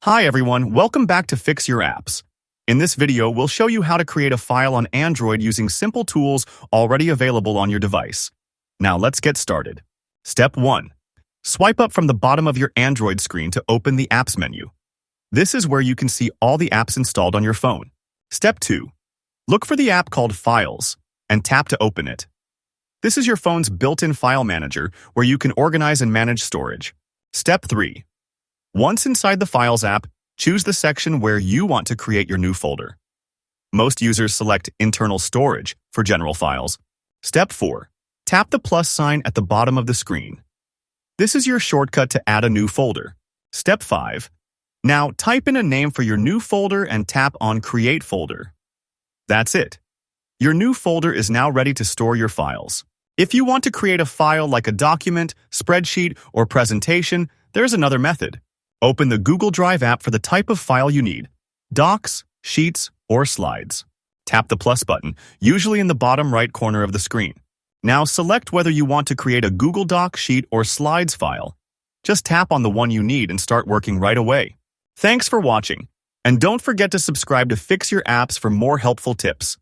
Hi everyone, welcome back to Fix Your Apps. In this video, we'll show you how to create a file on Android using simple tools already available on your device. Now let's get started. Step 1. Swipe up from the bottom of your Android screen to open the Apps menu. This is where you can see all the apps installed on your phone. Step 2. Look for the app called Files and tap to open it. This is your phone's built-in file manager where you can organize and manage storage. Step 3. Once inside the Files app, choose the section where you want to create your new folder. Most users select Internal Storage for general files. Step 4. Tap the plus sign at the bottom of the screen. This is your shortcut to add a new folder. Step 5. Now type in a name for your new folder and tap on Create Folder. That's it. Your new folder is now ready to store your files. If you want to create a file like a document, spreadsheet, or presentation, there's another method. Open the Google Drive app for the type of file you need: docs, sheets, or slides. Tap the plus button, usually in the bottom right corner of the screen. Now select whether you want to create a Google Doc, sheet, or slides file. Just tap on the one you need and start working right away. Thanks for watching, and don't forget to subscribe to Fix Your Apps for more helpful tips.